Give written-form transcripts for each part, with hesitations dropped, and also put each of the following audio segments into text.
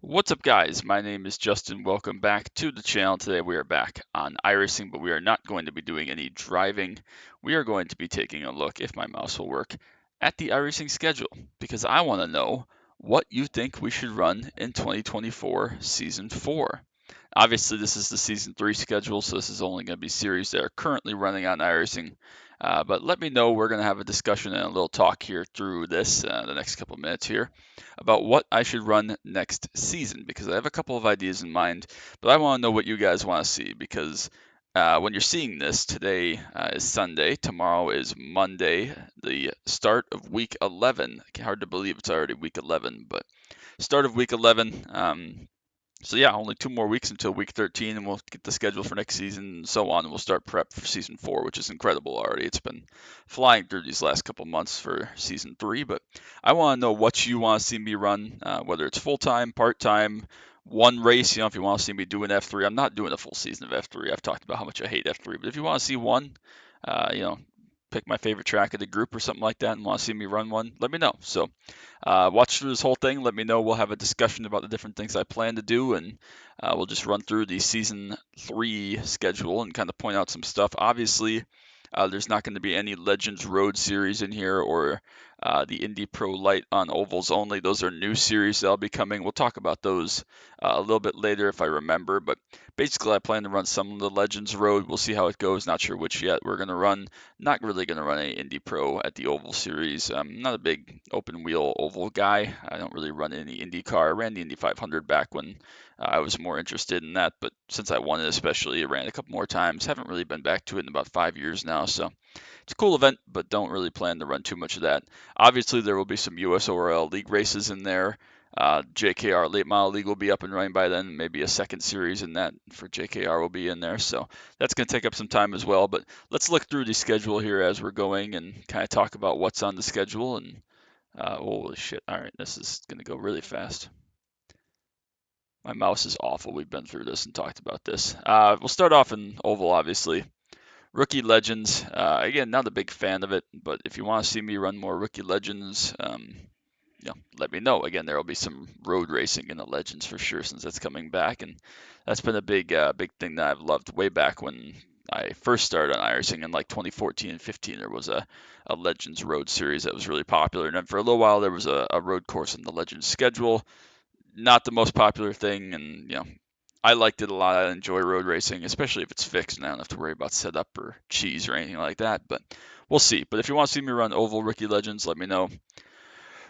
What's up, guys? My name is Justin. Welcome back to the channel. Today we are back on iRacing, but we are not going to be doing any driving. We are going to be taking a look, if my mouse will work, at the iRacing schedule because I want to know what you think we should run in 2024 Season 4. Obviously, this is the Season 3 schedule, so this is only going to be series that are currently running on iRacing. But let me know. We're going to have a discussion and a little talk here through this the next couple minutes here about what I should run next season because I have a couple of ideas in mind, but I want to know what you guys want to see because when you're seeing this, today is Sunday, tomorrow is Monday, the start of week 11. Hard to believe it's already week 11, but start of week 11. So yeah, only 2 more weeks until week 13, and we'll get the schedule for next season and so on, and we'll start prep for season 4, which is incredible already. It's been flying through these last couple months for season 3, but I want to know what you want to see me run, whether it's full time, part time, one race. If you want to see me do an F3, I'm not doing a full season of F3. I've talked about how much I hate F3, but if you want to see one, uh, you know, pick my favorite track of the group or something like that, and want to see me run one, let me know. So watch through this whole thing. Let me know. We'll have a discussion about the different things I plan to do, and we'll just run through the season 3 schedule and kind of point out some stuff. Obviously, there's not going to be any Legends Road series in here or the Indy Pro Light on ovals only. Those are new series that'll be coming. We'll talk about those a little bit later if I remember. But basically, I plan to run some of the Legends Road. We'll see how it goes. Not sure which yet. We're going to run. Not really going to run any Indy Pro at the oval series. I'm not a big open wheel oval guy. I don't really run any Indy car. I ran the Indy 500 back when I was more interested in that, but since I won it especially, I ran a couple more times. Haven't really been back to it in about 5 years now, so it's a cool event, but don't really plan to run too much of that. Obviously, there will be some US ORL League races in there. JKR Late Model League will be up and running by then. Maybe a second series in that for JKR will be in there. So that's going to take up some time as well. But let's look through the schedule here as we're going and kind of talk about what's on the schedule. And holy shit. All right, this is going to go really fast. My mouse is awful. We've been through this and talked about this. We'll start off in Oval, obviously. Rookie Legends. Again, not a big fan of it, but if you want to see me run more Rookie Legends, let me know. Again, there will be some road racing in the Legends for sure since that's coming back, and that's been a big thing that I've loved way back when I first started on iRacing in like 2014 and 15. There was a Legends Road series that was really popular, and then for a little while there was a road course in the Legends schedule. Not the most popular thing, and I liked it a lot. I enjoy road racing, especially if it's fixed and I don't have to worry about setup or cheese or anything like that. But we'll see. But if you want to see me run Oval Rookie Legends, let me know.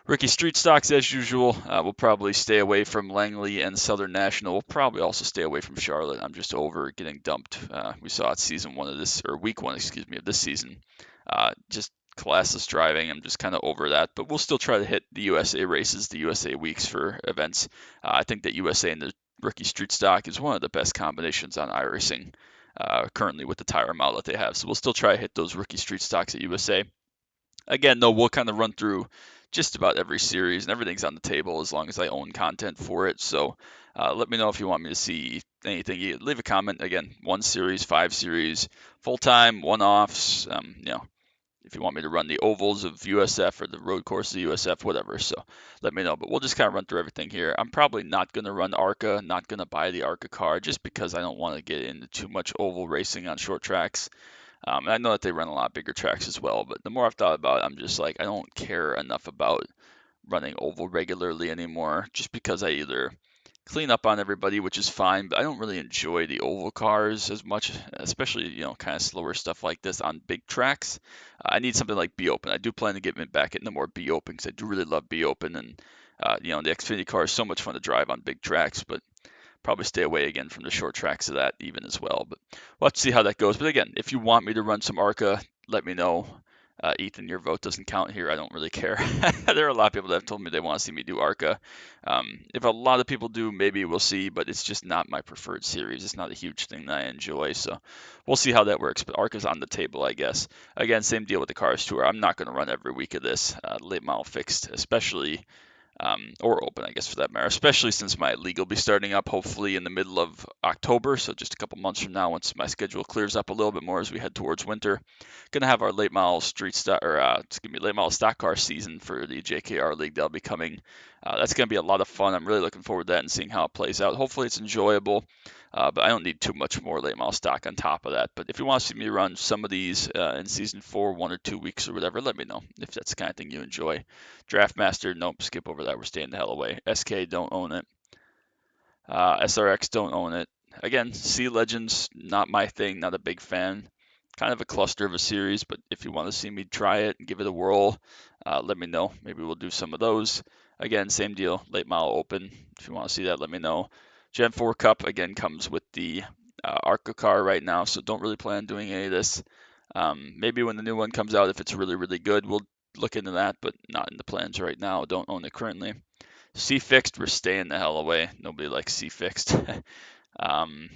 Rookie Street Stocks, as usual, we'll probably stay away from Langley and Southern National. We'll probably also stay away from Charlotte. I'm just over getting dumped. We saw it season 1 of this, or week 1, excuse me, of this season. Just classless driving. I'm just kind of over that. But we'll still try to hit the USA races, the USA weeks for events. I think that USA and the Rookie Street Stock is one of the best combinations on iRacing currently with the tire model that they have. So we'll still try to hit those Rookie Street Stocks at USA. Again, though, we'll kind of run through just about every series, and everything's on the table as long as I own content for it. So let me know if you want me to see anything. Leave a comment. Again, 1 series, 5 series, full time, one offs. If you want me to run the ovals of USF or the road courses of USF, whatever. So let me know. But we'll just kind of run through everything here. I'm probably not going to run ARCA, not going to buy the ARCA car just because I don't want to get into too much oval racing on short tracks. And I know that they run a lot bigger tracks as well, but the more I've thought about it, I'm just like, I don't care enough about running oval regularly anymore just because I either clean up on everybody, which is fine, but I don't really enjoy the oval cars as much, especially, kind of slower stuff like this on big tracks. I need something like B Open. I do plan to get me back into more B Open because I do really love B Open, and the Xfinity car is so much fun to drive on big tracks, but probably stay away again from the short tracks of that even as well. But we'll have to see how that goes. But again, if you want me to run some ARCA, let me know. Ethan, your vote doesn't count here. I don't really care. There are a lot of people that have told me they want to see me do ARCA. If a lot of people do, maybe we'll see, but it's just not my preferred series. It's not a huge thing that I enjoy, so we'll see how that works. But ARCA's on the table, I guess. Again, same deal with the Cars Tour. I'm not going to run every week of this late model fixed, especially or open, I guess, for that matter, especially since my league will be starting up hopefully in the middle of October. So just a couple months from now, once my schedule clears up a little bit more as we head towards winter, gonna have our late model street stock or late model stock car season for the JKR league. That'll be coming That's going to be a lot of fun. I'm really looking forward to that and seeing how it plays out. Hopefully it's enjoyable, but I don't need too much more late model stock on top of that. But if you want to see me run some of these in season 4, 1 or 2 weeks or whatever, let me know if that's the kind of thing you enjoy. Draftmaster, nope, skip over that. We're staying the hell away. SK, don't own it. SRX, don't own it. Again, Sea Legends, not my thing, not a big fan. Kind of a cluster of a series, but if you want to see me try it and give it a whirl, let me know. Maybe we'll do some of those. Again, same deal, late model open. If you want to see that, let me know. Gen 4 Cup, again, comes with the ARCA car right now, so don't really plan on doing any of this. Maybe when the new one comes out, if it's really, really good, we'll look into that, but not in the plans right now. Don't own it currently. C fixed, we're staying the hell away. Nobody likes C fixed.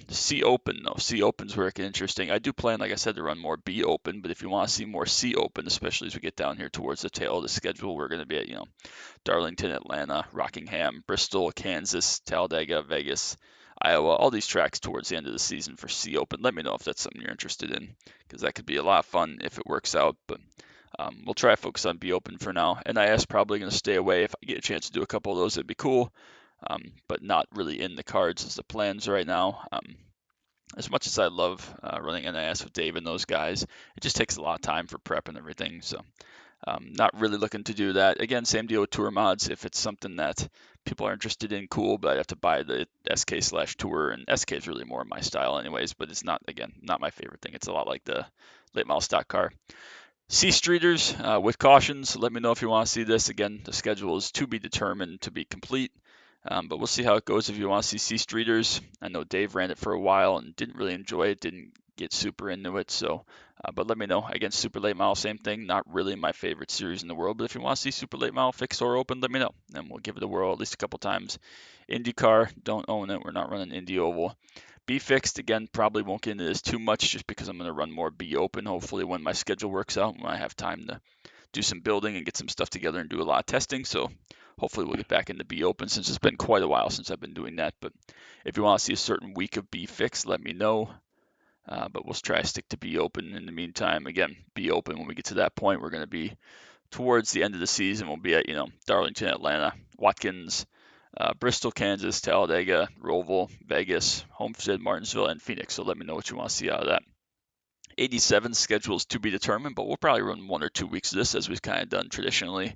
C open though. C open's where it gets interesting. I do plan, like I said, to run more B open, but if you want to see more C open, especially as we get down here towards the tail of the schedule, we're going to be at, Darlington, Atlanta, Rockingham, Bristol, Kansas, Talladega, Vegas, Iowa, all these tracks towards the end of the season for C Open. Let me know if that's something you're interested in, because that could be a lot of fun if it works out. But we'll try to focus on B Open for now. NIS probably going to stay away. If I get a chance to do a couple of those, it'd be cool, but not really in the cards as the plans right now. As much as I love running NIS with Dave and those guys, it just takes a lot of time for prep and everything. So not really looking to do that. Again, same deal with tour mods. If it's something that people are interested in, cool, but I have to buy the SK/tour, and SK is really more my style anyways, but it's not, again, not my favorite thing. It's a lot like the late model stock car. C Streeters with cautions. Let me know if you want to see this. Again, the schedule is to be determined, to be complete. But we'll see how it goes if you want to see C Streeters. I know Dave ran it for a while and didn't really enjoy it, didn't get super into it. So, but let me know. Again, Super Late Model, same thing. Not really my favorite series in the world, but if you want to see Super Late Model fixed or open, let me know, and we'll give it a whirl at least a couple times. IndyCar, don't own it. We're not running Indy Oval. B fixed, again, probably won't get into this too much just because I'm going to run more B open, hopefully when my schedule works out, when I have time to do some building and get some stuff together and do a lot of testing. So hopefully we'll get back into B open, since it's been quite a while since I've been doing that. But if you want to see a certain week of B fixed, let me know. But we'll try to stick to B open in the meantime. Again, B open, when we get to that point, we're going to be towards the end of the season. We'll be at, Darlington, Atlanta, Watkins, Bristol, Kansas, Talladega, Roval, Vegas, Homestead, Martinsville, and Phoenix. So let me know what you want to see out of that. 87 schedules to be determined, but we'll probably run 1 or 2 weeks of this, as we've kind of done traditionally.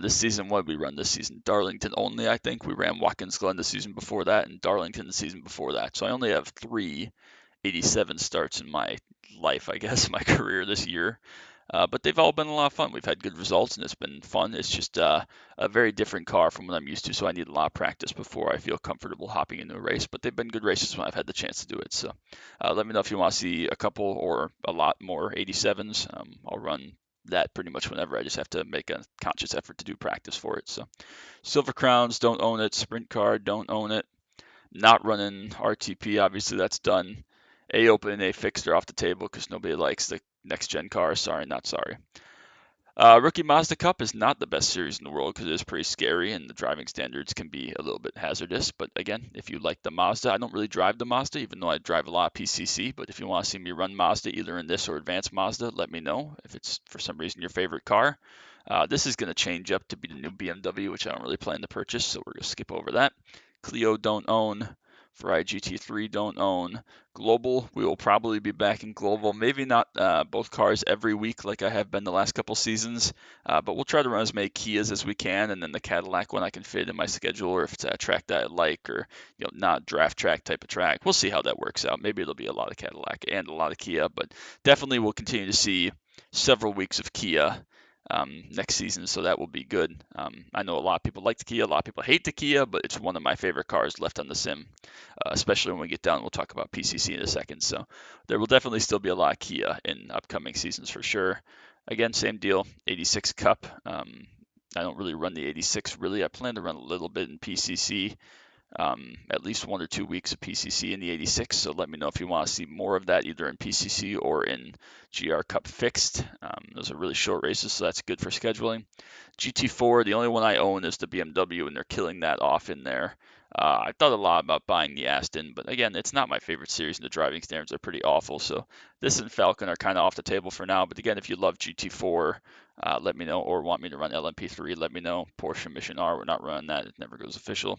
This season, what did we run this season? Darlington only, I think. We ran Watkins Glen the season before that, and Darlington the season before that. So I only have 3 87 starts in my life, I guess, my career this year. But they've all been a lot of fun. We've had good results, and it's been fun. It's just a very different car from what I'm used to, so I need a lot of practice before I feel comfortable hopping into a race. But they've been good races when I've had the chance to do it. So let me know if you want to see a couple or a lot more 87s. I'll run that pretty much whenever. I just have to make a conscious effort to do practice for it. So Silver Crowns, don't own it. Sprint car, don't own it. Not running RTP, obviously that's done. A open and A fixed are off the table because nobody likes the next gen car. Sorry, not sorry. Rookie Mazda Cup is not the best series in the world because it is pretty scary and the driving standards can be a little bit hazardous. But again, if you like the Mazda, I don't really drive the Mazda, even though I drive a lot of PCC. But if you want to see me run Mazda, either in this or Advanced Mazda, let me know if it's for some reason your favorite car. This is going to change up to be the new BMW, which I don't really plan to purchase, so we're going to skip over that. Clio, don't own. Ferrari GT3, don't own. Global, we will probably be back in Global. Maybe not both cars every week like I have been the last couple seasons, but we'll try to run as many Kias as we can, and then the Cadillac when I can fit in my schedule, or if it's a track that I like, or not draft track type of track. We'll see how that works out. Maybe it'll be a lot of Cadillac and a lot of Kia, but definitely we'll continue to see several weeks of Kia next season, so that will be good. I know a lot of people like the Kia, a lot of people hate the Kia, but it's one of my favorite cars left on the sim, especially when we get down. We'll talk about PCC in a second, so there will definitely still be a lot of Kia in upcoming seasons for sure. Again, same deal, 86 Cup. I don't really run the 86 really. I plan to run a little bit in PCC, at least 1 or 2 weeks of PCC in the 86. So let me know if you want to see more of that, either in PCC or in GR Cup fixed. Those are really short races, so that's good for scheduling. GT4, the only one I own is the BMW, and they're killing that off in there. I thought a lot about buying the Aston, but again, it's not my favorite series, and the driving standards are pretty awful. So this and Falcon are kind of off the table for now. But again, if you love GT4, let me know, or want me to run LMP3, let me know. Porsche Mission R, we're not running that. It never goes official.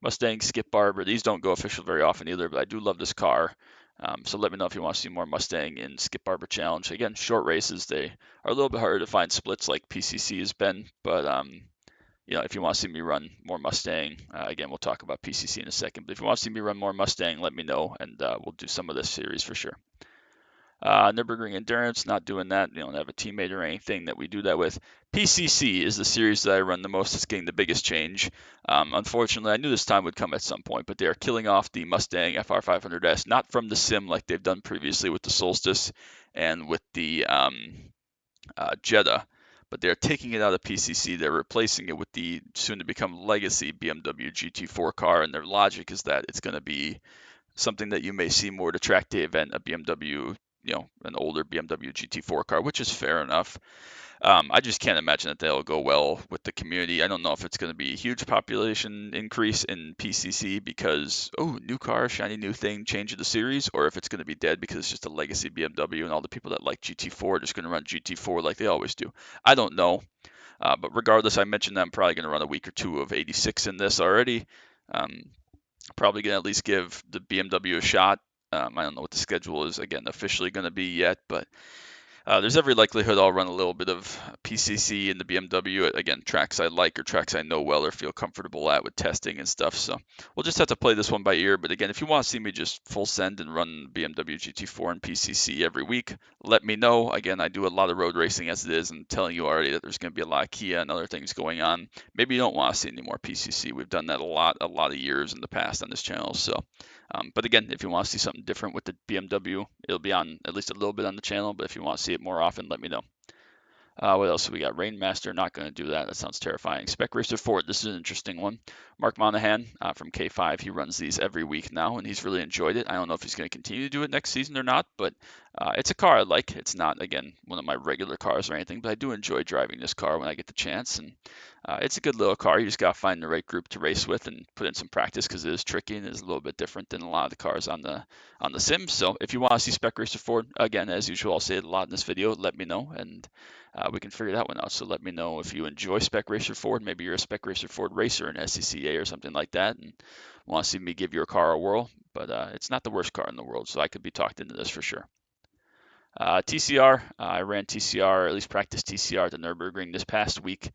Mustang Skip Barber, these don't go official very often either, but I do love this car. So let me know if you want to see more Mustang in Skip Barber Challenge. Again, short races, they are a little bit harder to find splits like PCC has been, but if you want to see me run more Mustang, again, we'll talk about PCC in a second. But if you want to see me run more Mustang, let me know, and we'll do some of this series for sure. Nürburgring Endurance, not doing that. You don't have a teammate or anything that we do that with. PCC is the series that I run the most. It's getting the biggest change. Unfortunately, I knew this time would come at some point, but they are killing off the Mustang FR500S, not from the sim like they've done previously with the Solstice and with the Jetta, but they're taking it out of PCC. They're replacing it with the soon-to-become legacy BMW GT4 car, and their logic is that it's going to be something that you may see more at a track day event, a BMW, an older BMW GT4 car, which is fair enough. I just can't imagine that they'll go well with the community. I don't know if it's going to be a huge population increase in PCC because, new car, shiny new thing, change of the series, or if it's going to be dead because it's just a legacy BMW and all the people that like GT4 are just going to run GT4 like they always do. I don't know. But regardless, I mentioned that I'm probably going to run a week or two of 86 in this already. Probably going to at least give the BMW a shot. I don't know what the schedule is, again, officially going to be yet, but there's every likelihood I'll run a little bit of PCC in the BMW. Again, tracks I like or tracks I know well or feel comfortable at with testing and stuff. So we'll just have to play this one by ear. But again, if you want to see me just full send and run BMW GT4 and PCC every week, let me know. Again, I do a lot of road racing as it is, and telling you already that there's going to be a lot of Kia and other things going on. Maybe you don't want to see any more PCC. We've done that a lot of years in the past on this channel. So but again, if you want to see something different with the BMW, it'll be on at least a little bit on the channel. But if you want to see it more often, let me know. What else we got? Rainmaster, not going to do that. That sounds terrifying. Spec Racer Ford, this is an interesting one. Mark Monahan from K5, he runs these every week now, and he's really enjoyed it. I don't know if he's going to continue to do it next season or not, but it's a car I like. It's not, again, one of my regular cars or anything, but I do enjoy driving this car when I get the chance. And it's a good little car. You just got to find the right group to race with and put in some practice because it is tricky and is a little bit different than a lot of the cars on the Sims. So if you want to see Spec Racer Ford, again, as usual, I'll say it a lot in this video. Let me know, and we can figure that one out. So let me know if you enjoy Spec Racer Ford. Maybe you're a Spec Racer Ford racer in SCCA or something like that, and want to see me give your car a whirl. But it's not the worst car in the world, so I could be talked into this for sure. TCR, I ran TCR, or at least practiced TCR at the Nürburgring this past week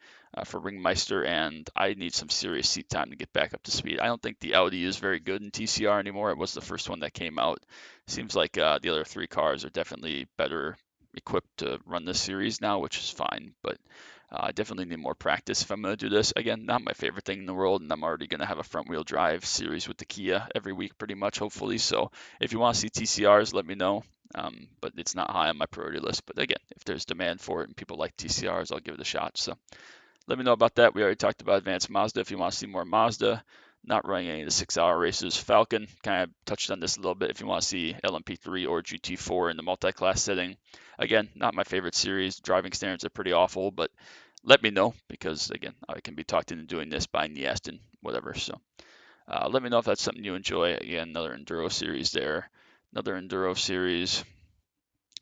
for Ringmeister, and I need some serious seat time to get back up to speed. I don't think the Audi is very good in TCR anymore. It was the first one that came out. Seems like the other three cars are definitely better equipped to run this series now, which is fine, but I definitely need more practice if I'm going to do this. Again, not my favorite thing in the world, and I'm already going to have a front wheel drive series with the Kia every week pretty much, hopefully. So if you want to see TCRs, let me know. But it's not high on my priority list. But again, if there's demand for it and people like TCRs, I'll give it a shot. So let me know about that. We already talked about Advanced Mazda. If you want to see more Mazda, not running any of the 6-hour races. Falcon, kind of touched on this a little bit. If you want to see LMP3 or GT4 in the multi-class setting, again, not my favorite series. Driving standards are pretty awful, but let me know because, again, I can be talked into doing this by Niastin, whatever. So let me know if that's something you enjoy. Again, another Enduro series there. Another Enduro series.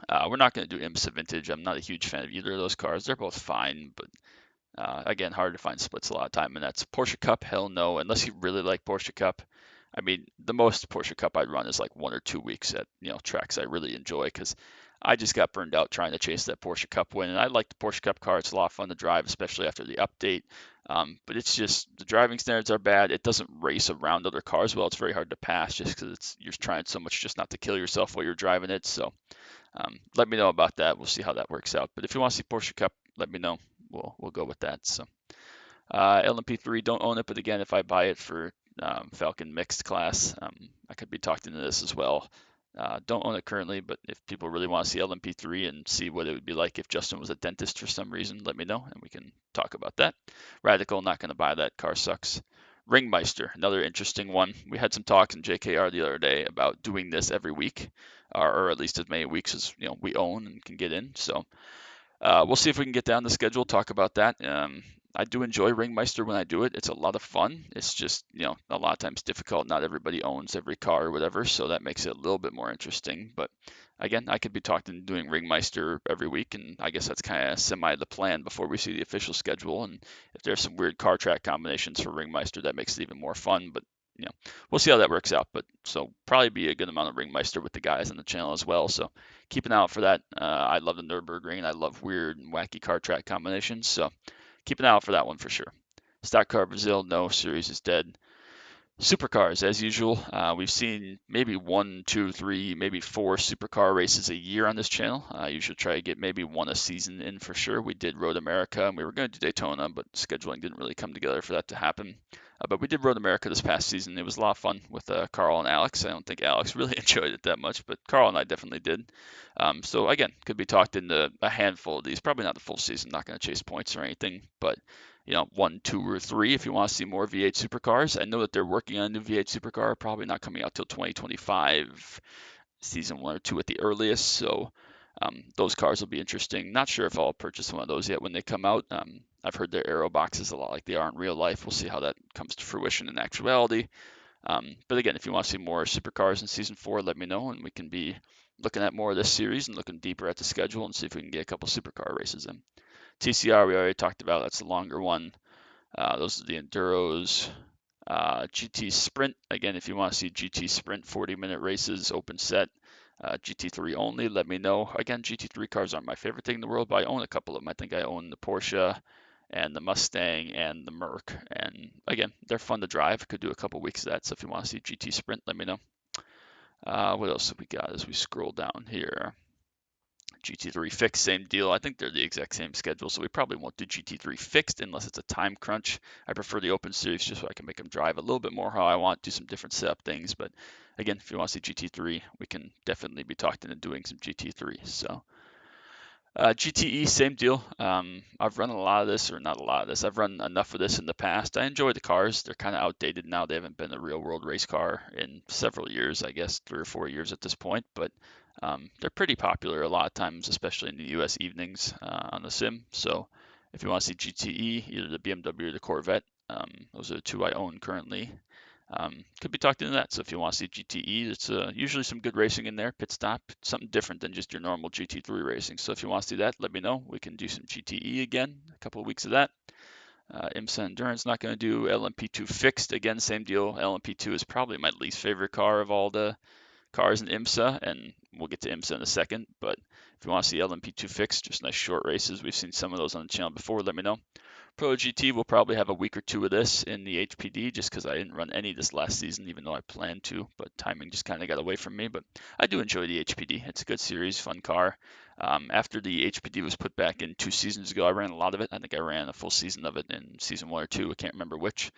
We're not going to do IMSA Vintage. I'm not a huge fan of either of those cars. They're both fine, but again, hard to find splits a lot of time. And that's Porsche Cup. Hell no, unless you really like Porsche Cup. I mean, the most Porsche Cup I'd run is like 1 or 2 weeks at tracks I really enjoy because I just got burned out trying to chase that Porsche Cup win. And I like the Porsche Cup car. It's a lot of fun to drive, especially after the update. But it's just the driving standards are bad. It doesn't race around other cars well. It's very hard to pass just because you're trying so much just not to kill yourself while you're driving it. So let me know about that. We'll see how that works out. But if you want to see Porsche Cup, let me know. We'll go with that. So LMP3, don't own it, but again, if I buy it for Falcon mixed class, I could be talked into this as well. Don't own it currently, but if people really want to see LMP3 and see what it would be like if Justin was a dentist for some reason, let me know and we can talk about that. Radical, not going to buy that. Car sucks. Ringmeister, another interesting one. We had some talks in JKR the other day about doing this every week, or at least as many weeks as we own and can get in. So we'll see if we can get down the schedule, talk about that. I do enjoy Ringmeister when I do it. It's a lot of fun. It's just, a lot of times difficult. Not everybody owns every car or whatever, so that makes it a little bit more interesting. But again, I could be talking doing Ringmeister every week, and I guess that's kind of semi the plan before we see the official schedule. And if there's some weird car track combinations for Ringmeister, that makes it even more fun. But you know, we'll see how that works out. But so probably be a good amount of Ringmeister with the guys on the channel as well. So keep an eye out for that. I love the Nürburgring. I love weird and wacky car track combinations. So keep an eye out for that one for sure. Stock Car Brazil, no, series is dead. Supercars, as usual, we've seen maybe one, two, three, maybe four supercar races a year on this channel. I usually try to get maybe one a season in for sure. We did Road America and we were going to do Daytona, but scheduling didn't really come together for that to happen. But we did Road America this past season. It was a lot of fun with Carl and Alex. I don't think Alex really enjoyed it that much, but Carl and I definitely did. So again, could be talked into a handful of these. Probably not the full season. Not going to chase points or anything, but one, two, or three if you want to see more V8 supercars. I know that they're working on a new V8 supercar, probably not coming out till 2025, season one or two at the earliest. So those cars will be interesting. Not sure if I'll purchase one of those yet when they come out. I've heard their aero boxes a lot like they are in real life. We'll see how that comes to fruition in actuality. But again, if you want to see more supercars in season four, let me know, and we can be looking at more of this series and looking deeper at the schedule and see if we can get a couple supercar races in. TCR we already talked about. That's the longer one. Those are the Enduros. GT Sprint, again, if you want to see GT Sprint 40-minute races, open set, GT3 only, let me know. Again, GT3 cars aren't my favorite thing in the world, but I own a couple of them. I think I own the Porsche and the Mustang and the Merc. And again, they're fun to drive. Could do a couple weeks of that. So if you want to see GT Sprint, let me know. What else have we got as we scroll down here? GT3 fixed, same deal. I think they're the exact same schedule, so we probably won't do GT3 fixed unless it's a time crunch. I prefer the open series just so I can make them drive a little bit more how I want, do some different setup things. But again, if you want to see GT3, we can definitely be talked into doing some GT3. So GTE, same deal. I've run a lot of this, or not a lot of this. I've run enough of this in the past. I enjoy the cars. They're kind of outdated now. They haven't been a real world race car in several years, I guess 3 or 4 years at this point. But they're pretty popular a lot of times, especially in the U.S. evenings on the sim. So if you want to see GTE, either the BMW or the Corvette, those are the two I own currently. Could be talked into that. So if you want to see GTE, it's usually some good racing in there. Pit stop, something different than just your normal GT3 racing. So if you want to see that, let me know. We can do some GTE again. A couple of weeks of that. IMSA Endurance not going to do. LMP2 fixed again, same deal. LMP2 is probably my least favorite car of all the cars in IMSA, and we'll get to IMSA in a second. But if you want to see LMP2 fixed, just nice short races. We've seen some of those on the channel before. Let me know. Pro GT will probably have a week or two of this in the HPD just because I didn't run any this last season, even though I planned to, but timing just kind of got away from me. But I do enjoy the HPD. It's a good series, fun car. After the HPD was put back in 2 seasons ago, I ran a lot of it. I think I ran a full season of it in season one or two. I can't remember which.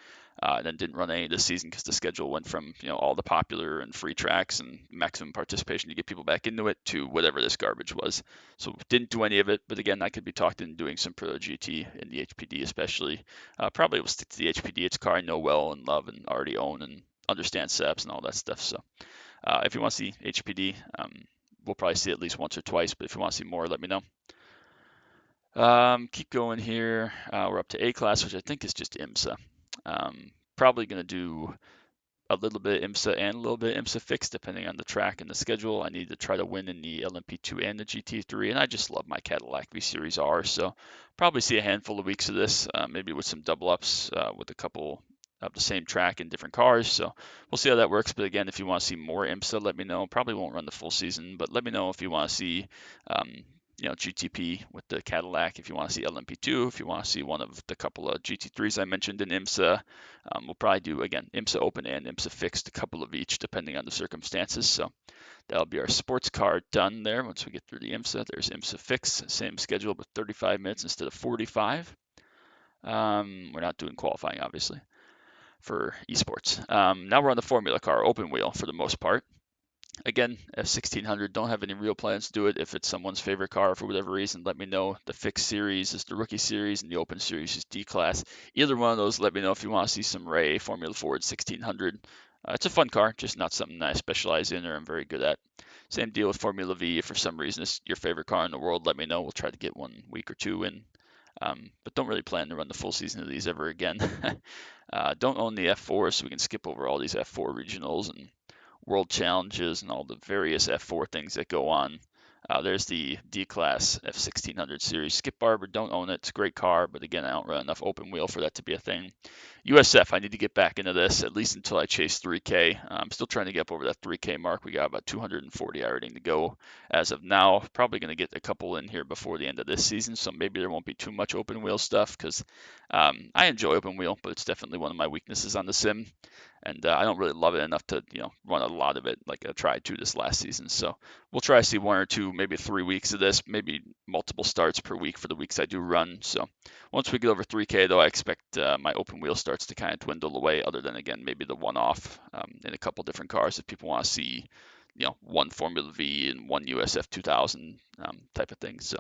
Then didn't run any this season because the schedule went from all the popular and free tracks and maximum participation to get people back into it to whatever this garbage was. So didn't do any of it. But again, I could be talked into doing some Pro GT in the HPD especially. Probably will stick to the HPD. It's a car I know well and love and already own and understand setups and all that stuff. So if you want to see HPD, we'll probably see it at least once or twice. But if you want to see more, let me know. Keep going here. We're up to A class, which I think is just IMSA. Probably going to do a little bit IMSA and a little bit IMSA fixed depending on the track and the schedule. I need to try to win in the LMP2 and the GT3, and I just love my Cadillac V Series R, so probably see a handful of weeks of this, maybe with some double ups with a couple of the same track in different cars. So we'll see how that works. But again, if you want to see more IMSA, let me know. Probably won't run the full season, but let me know if you want to see GTP with the Cadillac, if you want to see LMP2, if you want to see one of the couple of GT3s I mentioned in IMSA. We'll probably do, again, IMSA Open and IMSA Fixed, a couple of each, depending on the circumstances. So that'll be our sports car done there. Once we get through the IMSA, there's IMSA Fixed, same schedule, but 35 minutes instead of 45. We're not doing qualifying, obviously, for esports. Now we're on the Formula Car, open wheel for the most part. Again, F1600, don't have any real plans to do it. If it's someone's favorite car for whatever reason, let me know. The fixed series is the rookie series, and the open series is D class. Either one of those, let me know if you want to see some Ray Formula Ford 1600. It's a fun car, just not something that I specialize in or I'm very good at. Same deal with Formula V. If for some reason it's your favorite car in the world, let me know. We'll try to get 1 week or two in. But don't really plan to run the full season of these ever again. Don't own the F4, so we can skip over all these F4 regionals and World Challenges and all the various F4 things that go on. There's the D-Class F1600 series. Skip Barber, don't own it. It's a great car, but again, I don't run enough open wheel for that to be a thing. USF, I need to get back into this, at least until I chase 3K. I'm still trying to get up over that 3K mark. We got about 240 iRating to go as of now. Probably going to get a couple in here before the end of this season, so maybe there won't be too much open wheel stuff because I enjoy open wheel, but it's definitely one of my weaknesses on the sim. And I don't really love it enough to, run a lot of it like I tried to this last season. So we'll try to see 1 or 2, maybe 3 weeks of this, maybe multiple starts per week for the weeks I do run. So once we get over 3K, though, I expect my open wheel starts to kind of dwindle away. Other than again, maybe the one-off in a couple different cars if people want to see, one Formula V and one USF 2000 type of thing. So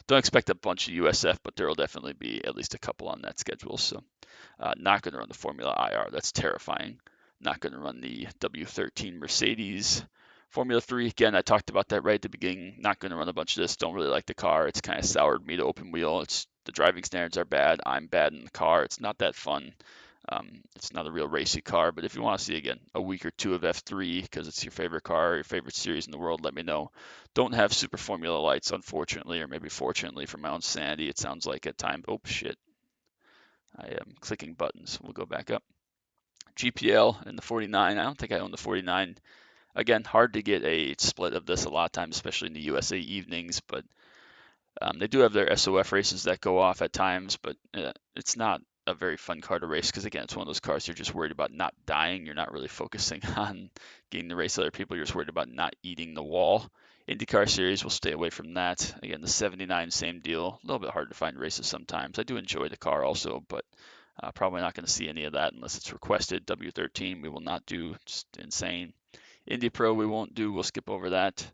don't expect a bunch of USF, but there will definitely be at least a couple on that schedule. So not going to run the Formula IR. That's terrifying. Not going to run the W13 Mercedes. Formula 3, again, I talked about that right at the beginning. Not going to run a bunch of this. Don't really like the car. It's kind of soured me to open wheel. The driving standards are bad. I'm bad in the car. It's not that fun. It's not a real racy car, but if you want to see, again, a week or two of F3 because it's your favorite car, your favorite series in the world, let me know. Don't have Super Formula lights, unfortunately, or maybe fortunately for my own sanity. It sounds like at times, oh shit, I am clicking buttons. We'll go back up. GPL and the 49. I don't think I own the 49. Again, hard to get a split of this a lot of times, especially in the USA evenings, but they do have their SOF races that go off at times, but it's not a very fun car to race because, again, it's one of those cars you're just worried about not dying. You're not really focusing on getting to race other people. You're just worried about not eating the wall. IndyCar series will stay away from that. Again, the 79, same deal. A little bit hard to find races sometimes. I do enjoy the car also, but probably not going to see any of that unless it's requested. W13 we will not do. Just insane. Indy Pro we won't do. We'll skip over that.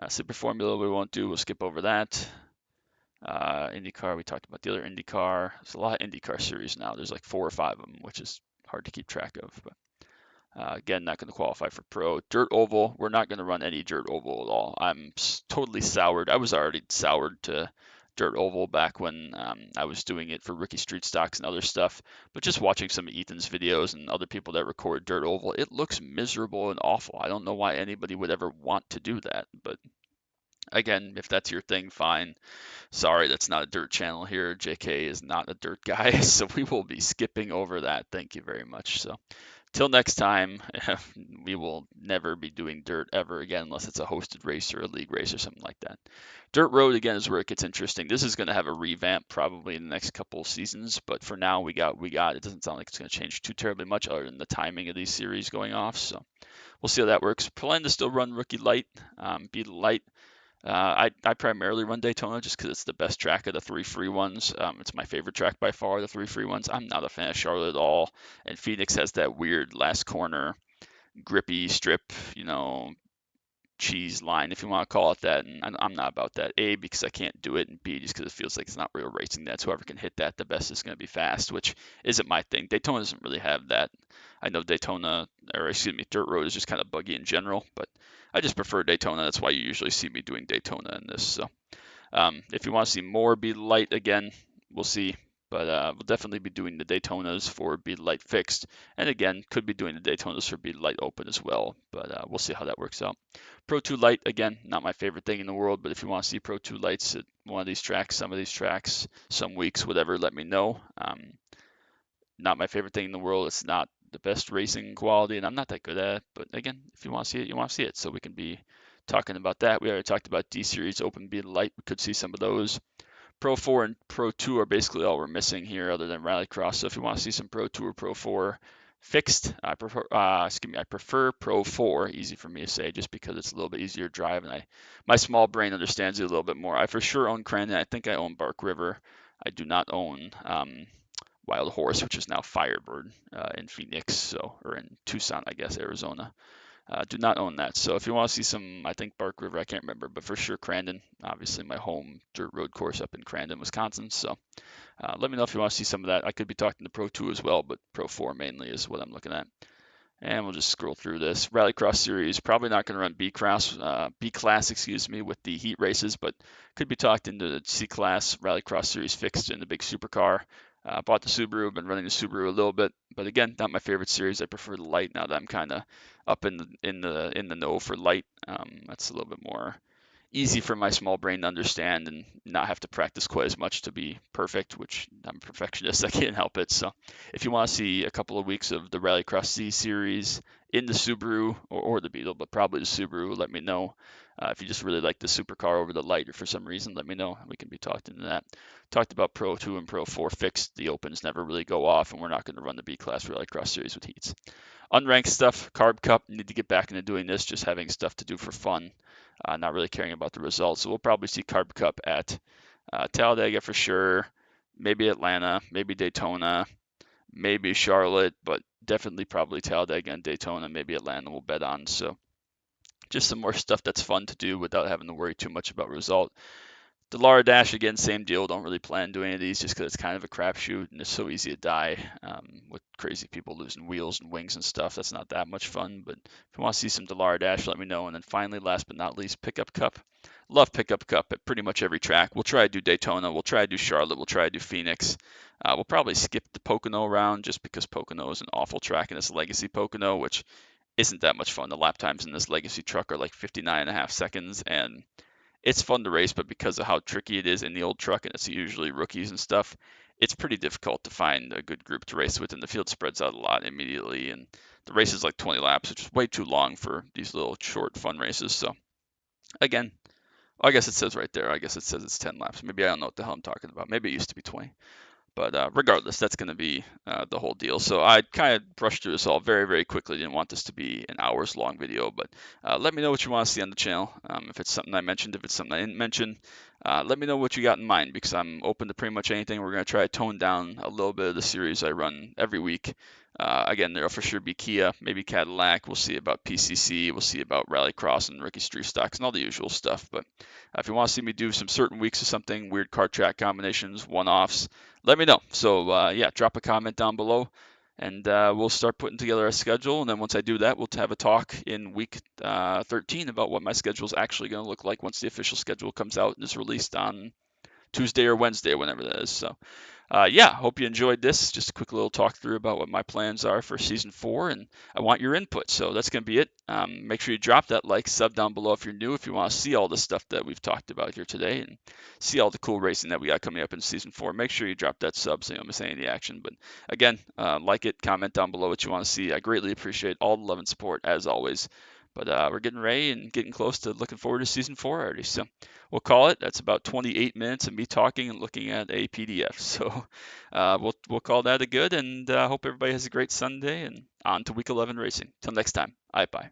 Super Formula we won't do. We'll skip over that. IndyCar, we talked about the other IndyCar. There's a lot of IndyCar series now. There's like 4 or 5 of them, which is hard to keep track of. But again, not going to qualify for pro. Dirt Oval, we're not going to run any Dirt Oval at all. I'm totally soured. I was already soured to Dirt Oval back when I was doing it for Rookie Street Stocks and other stuff. But just watching some of Ethan's videos and other people that record Dirt Oval, it looks miserable and awful. I don't know why anybody would ever want to do that. But again, if that's your thing, fine. Sorry, that's not a dirt channel here. JK is not a dirt guy, so we will be skipping over that. Thank you very much. So till next time, we will never be doing dirt ever again unless it's a hosted race or a league race or something like that. Dirt road again is where it gets interesting. This is going to have a revamp probably in the next couple of seasons, but for now we got. It doesn't sound like it's going to change too terribly much other than the timing of these series going off. So we'll see how that works. Plan to still run rookie light, be light. I primarily run Daytona just because it's the best track of the 3 free ones. It's my favorite track by far, the 3 free ones. I'm not a fan of Charlotte at all. And Phoenix has that weird last corner, grippy strip, cheese line, if you want to call it that. And I'm not about that. A, because I can't do it, and B, just because it feels like it's not real racing. That's whoever can hit that the best is going to be fast, which isn't my thing. Daytona doesn't really have that. I know Dirt Road is just kind of buggy in general, but I just prefer Daytona. That's why you usually see me doing Daytona in this. So if you want to see more Be Light again, we'll see. But we'll definitely be doing the Daytonas for Be Light Fixed. And again, could be doing the Daytonas for Be Light Open as well. But we'll see how that works out. Pro 2 Light, again, not my favorite thing in the world. But if you want to see Pro 2 Lights at one of these tracks, some of these tracks, some weeks, whatever, let me know. Not my favorite thing in the world. It's not the best racing quality, and I'm not that good at it. But again, if you want to see it, you want to see it. So we can be talking about that. We already talked about D Series Open Be Light. We could see some of those. Pro 4 and Pro 2 are basically all we're missing here other than Rallycross. So if you want to see some Pro 2 or Pro 4 fixed, I prefer Pro 4, easy for me to say, just because it's a little bit easier to drive and my small brain understands it a little bit more. I for sure own Crandon. I think I own Bark River. I do not own Wild Horse, which is now Firebird in Phoenix, or in Tucson, I guess, Arizona. Do not own that. So if you want to see some, I think Bark River, I can't remember, but for sure Crandon, obviously my home dirt road course up in Crandon, Wisconsin. So let me know if you want to see some of that. I could be talking to Pro 2 as well, but Pro 4 mainly is what I'm looking at. And we'll just scroll through this. Rallycross series, probably not going to run B-Class, with the heat races, but could be talked into the C-Class Rallycross series fixed in the big supercar. Bought the Subaru, been running the Subaru a little bit, but again, not my favorite series. I prefer the light now that I'm kind of up in the know for light. That's a little bit more easy for my small brain to understand and not have to practice quite as much to be perfect, which I'm a perfectionist. I can't help it. So if you want to see a couple of weeks of the Rallycross Z series in the Subaru or the Beetle, but probably the Subaru, let me know. If you just really like the supercar over the light or for some reason, let me know. We can be talked into that. Talked about Pro 2 and Pro 4 fixed. The opens never really go off, and we're not going to run the B Class Rallycross series with heats. Unranked stuff, Carb Cup, need to get back into doing this, just having stuff to do for fun, not really caring about the results. So we'll probably see Carb Cup at Talladega for sure, maybe Atlanta, maybe Daytona, maybe Charlotte, but definitely probably Talladega and Daytona, maybe Atlanta we'll bet on. So just some more stuff that's fun to do without having to worry too much about result. The Lara Dash, again, same deal. Don't really plan on doing any of these just because it's kind of a crapshoot and it's so easy to die with crazy people losing wheels and wings and stuff. That's not that much fun. But if you want to see some Delara Dash, let me know. And then finally, last but not least, Pickup Cup. Love Pickup Cup at pretty much every track. We'll try to do Daytona. We'll try to do Charlotte. We'll try to do Phoenix. We'll probably skip the Pocono round just because Pocono is an awful track and it's a legacy Pocono, which isn't that much fun. The lap times in this legacy truck are like 59.5 seconds, and it's fun to race, but because of how tricky it is in the old truck and it's usually rookies and stuff, it's pretty difficult to find a good group to race with, and the field spreads out a lot immediately, and the race is like 20 laps, which is way too long for these little short fun races. So again, I guess it says right there, I guess it says it's 10 laps. Maybe I don't know what the hell I'm talking about. Maybe it used to be 20. But regardless, that's going to be the whole deal. So I kind of brushed through this all very, very quickly. Didn't want this to be an hours long video, but let me know what you want to see on the channel. If it's something I mentioned, if it's something I didn't mention, let me know what you got in mind because I'm open to pretty much anything. We're going to try to tone down a little bit of the series I run every week. Again, there'll for sure be Kia, maybe Cadillac. We'll see about PCC. We'll see about Rallycross and Ricky Street Stocks and all the usual stuff. But if you want to see me do some certain weeks of something, weird car track combinations, one-offs, let me know. So yeah, drop a comment down below, and we'll start putting together a schedule. And then once I do that, we'll have a talk in week 13 about what my schedule is actually going to look like once the official schedule comes out and is released on Tuesday or Wednesday, whenever that is. So yeah, hope you enjoyed this. Just a quick little talk through about what my plans are for season 4, and I want your input. So that's going to be it. Make sure you drop that like, sub down below if you're new, if you want to see all the stuff that we've talked about here today and see all the cool racing that we got coming up in season 4. Make sure you drop that sub so you don't miss any of the action. But again, like it, comment down below what you want to see. I greatly appreciate all the love and support as always. But we're getting ready and getting close to looking forward to season 4 already. So we'll call it. That's about 28 minutes of me talking and looking at a PDF. So we'll call that a good. And hope everybody has a great Sunday and on to week 11 racing. Till next time. Bye bye.